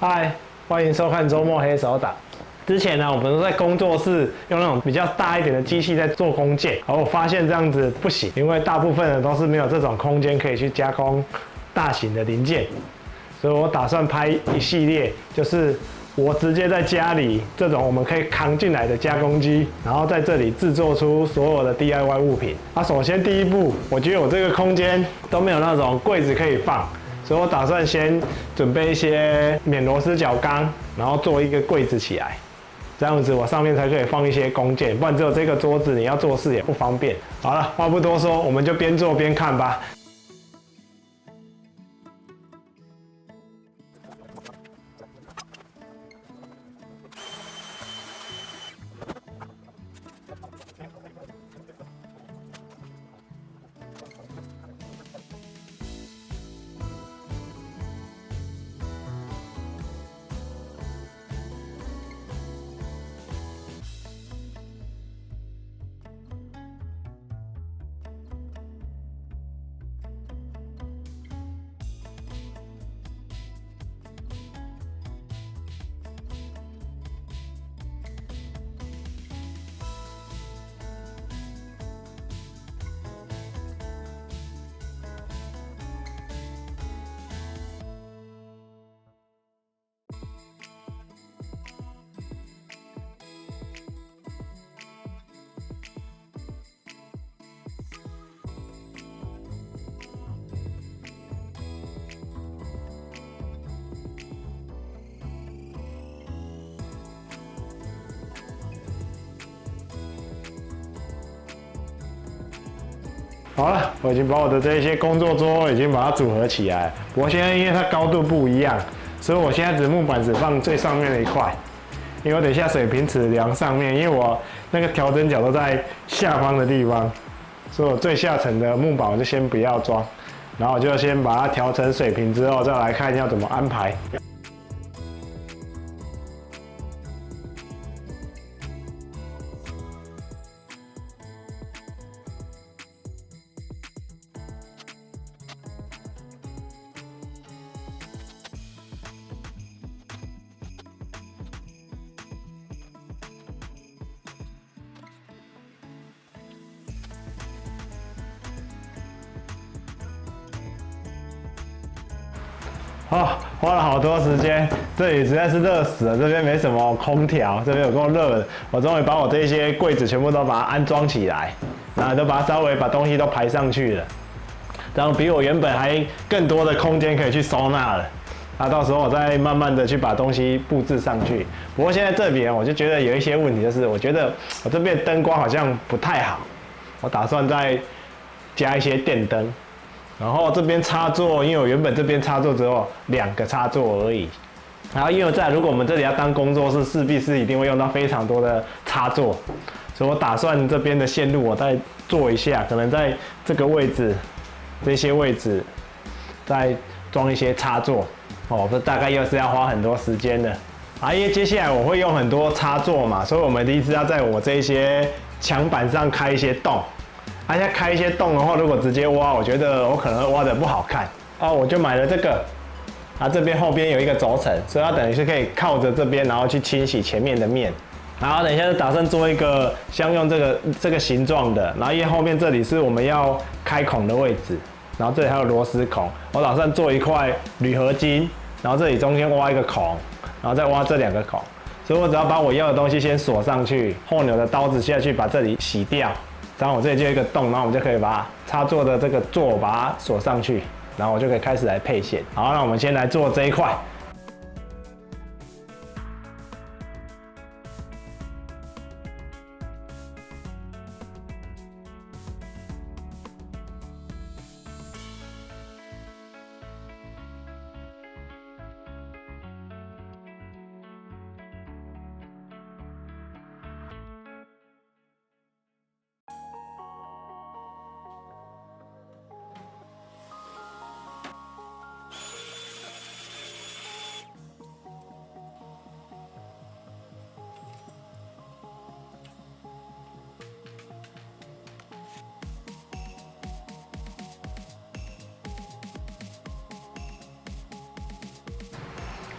嗨，欢迎收看周末黑手党。之前呢，我们都在工作室用那种比较大一点的机器在做工件，而我发现这样子不行，因为大部分人都是没有这种空间可以去加工大型的零件，所以我打算拍一系列，就是我直接在家里这种我们可以扛进来的加工机，然后在这里制作出所有的 DIY 物品。首先第一步，我觉得我这个空间都没有那种柜子可以放。所以我打算先准备一些免螺丝角钢，然后做一个柜子起来，这样子我上面才可以放一些工件，不然只有这个桌子你要做事也不方便。好了，话不多说，我们就边做边看吧。好了，我已经把我的这些工作桌已经把它组合起来。不过现在因为它高度不一样，所以我现在木板只放最上面的一块，因为我等一下水平尺量上面，因为我那个调整角都在下方的地方，所以我最下层的木板我就先不要装，然后我就先把它调成水平之后，再来看要怎么安排。哦，花了好多时间，这里实在是热死了。这边没什么空调，这边有够热的。我终于把我这些柜子全部都把它安装起来，然后都把它稍微把东西都排上去了，这样比我原本还更多的空间可以去收纳了。到时候我再慢慢的去把东西布置上去。不过现在这边我就觉得有一些问题，就是我觉得我这边灯光好像不太好，我打算再加一些电灯。然后这边插座，因为我原本这边插座只有2个插座而已。然后因为如果我们这里要当工作室，势必是一定会用到非常多的插座，所以我打算这边的线路我再做一下，可能在这个位置、这些位置再装一些插座。这大概又是要花很多时间的。因为接下来我会用很多插座嘛，所以我们第一次要在我这些墙板上开一些洞。现在开一些洞的话，如果直接挖，我觉得我可能会挖得不好看。我就买了这个，这边后边有一个轴承，所以它等于是可以靠着这边，然后去清洗前面的面。然后等一下就打算做一个相用这个形状的，然后因为后面这里是我们要开孔的位置，然后这里还有螺丝孔，我打算做一块铝合金，然后这里中间挖一个孔，然后再挖这2个孔，所以我只要把我要的东西先锁上去，后扭的刀子下去把这里洗掉。然后我这里就有一个洞，然后我们就可以把插座的这个座把它锁上去，然后我就可以开始来配线。好，那我们先来做这一块。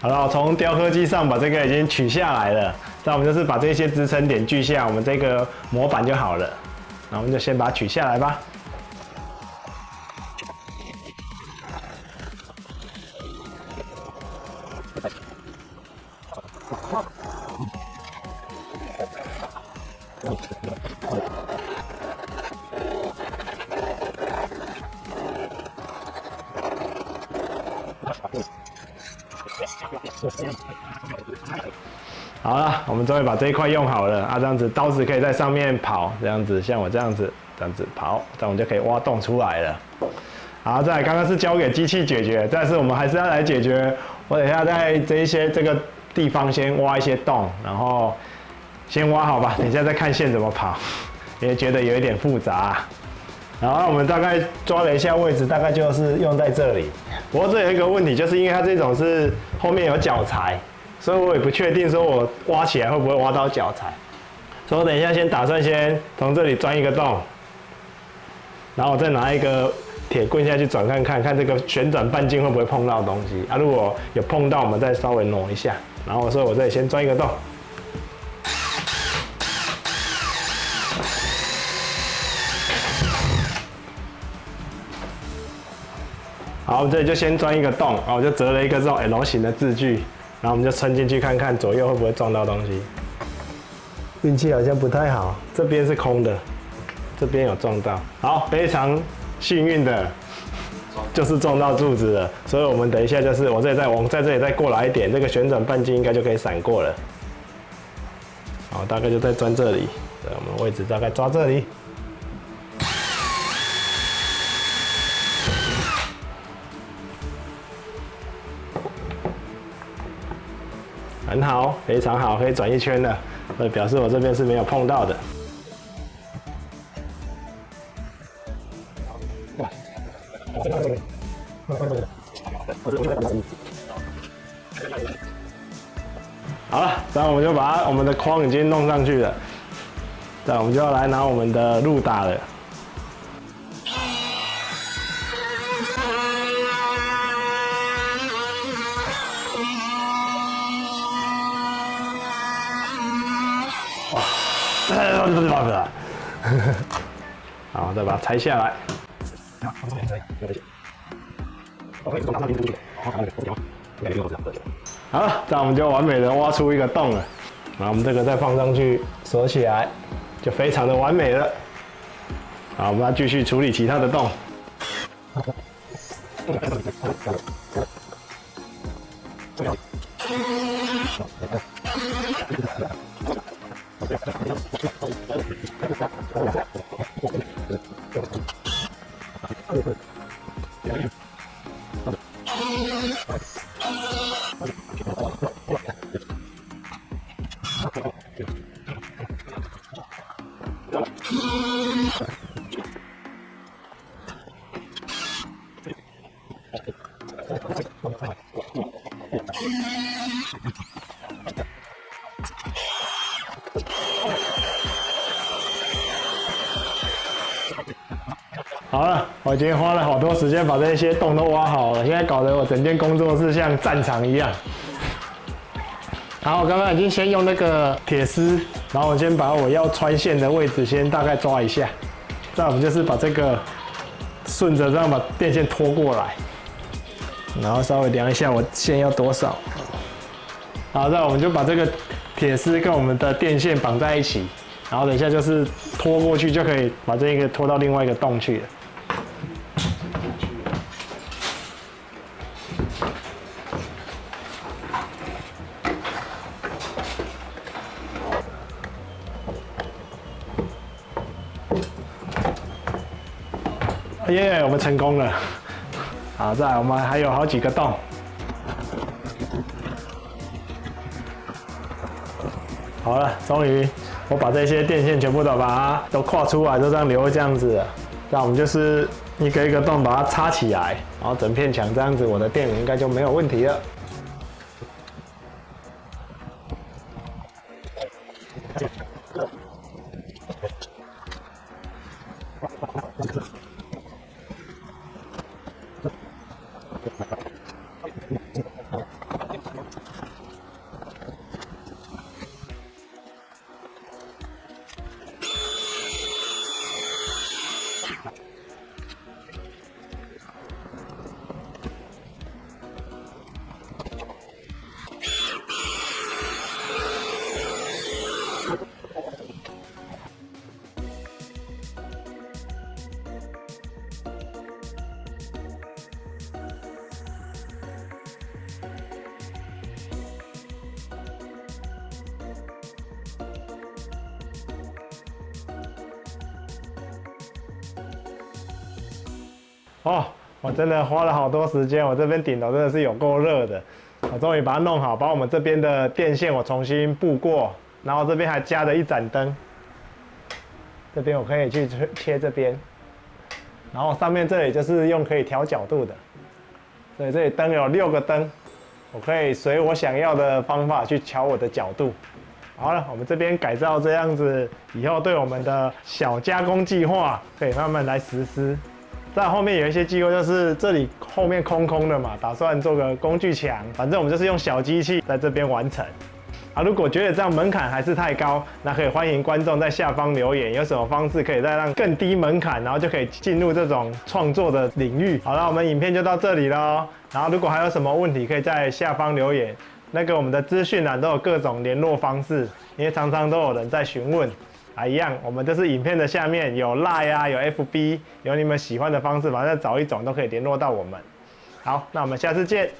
好了，我从雕刻机上把这个已经取下来了，那我们就是把这些支撑点锯下，我们这个模板就好了。那我们就先把它取下来吧。好了，我们终于把这一块用好了啊！这样子刀子可以在上面跑，这样子像我这样子跑，这样我们就可以挖洞出来了。好，再来刚刚是交给机器解决，但是我们还是要来解决。我等一下在这个地方先挖一些洞，然后先挖好吧，等一下再看线怎么跑，也觉得有一点复杂。然后我们大概抓了一下位置，大概就是用在这里。不过这有一个问题，就是因为它这种是后面有脚材，所以我也不确定说我挖起来会不会挖到脚材。所以我等一下先打算先从这里钻一个洞，然后我再拿一个铁棍下去转看看，看这个旋转半径会不会碰到东西啊？如果有碰到，我们再稍微挪一下。然后所以我这里先钻一个洞。好，我们这里就先钻一个洞，然后我就折了一个这种 L 型的字距，然后我们就撑进去看看左右会不会撞到东西。运气好像不太好，这边是空的，这边有撞到。好，非常幸运的，就是撞到柱子了。所以我们等一下就是我这里再往在这里再过来一点，这个旋转半径应该就可以闪过了。好，大概就在钻这里，对，我们位置大概抓这里。很好，非常好，可以转一圈了，所以表示我这边是没有碰到的。好了，这样我们就把我们的框已经弄上去了，这样我们就要来拿我们的路打了。好，再把它拆下来。好了，这样我们就完美的挖出一个洞了。然后我们这个再放上去锁起来，就非常的完美了。好，我们要继续处理其他的洞。好了，我已经花了好多时间把这些洞都挖好了，现在搞得我整间工作室像战场一样。然后我刚刚已经先用那个铁丝，然后我先把我要穿线的位置先大概抓一下，这样我们就是把这个顺着这样把电线拖过来，然后稍微量一下我线要多少。好，这样我们就把这个铁丝跟我们的电线绑在一起，然后等一下就是拖过去就可以把这个拖到另外一个洞去了。耶，我们成功了。好，再来我们还有好几个洞。好了，终于我把这些电线全部都把它都跨出来，就这样留这样子了。那我们就是一个一个洞把它插起来，然后整片墙这样子，我的电源应该就没有问题了。哦，我真的花了好多时间，我这边顶楼真的是有够热的。我终于把它弄好，把我们这边的电线我重新布过，然后这边还加了一盏灯。这边我可以去切这边，然后上面这里就是用可以调角度的，所以这里灯有6个灯，我可以随我想要的方法去调我的角度。好了，我们这边改造这样子，以后对我们的小加工计划可以慢慢来实施。在后面有一些计划，就是这里后面空空的嘛，打算做个工具墙，反正我们就是用小机器在这边完成。啊，如果觉得这样门槛还是太高，那可以欢迎观众在下方留言，有什么方式可以再让更低门槛，然后就可以进入这种创作的领域。好了，我们影片就到这里咯。然后如果还有什么问题，可以在下方留言。那个我们的资讯栏都有各种联络方式，因为常常都有人在询问。啊，一样，我们就是影片的下面有 Line 啊，有 FB，有你们喜欢的方式，反正找一种都可以联络到我们。好，那我们下次见。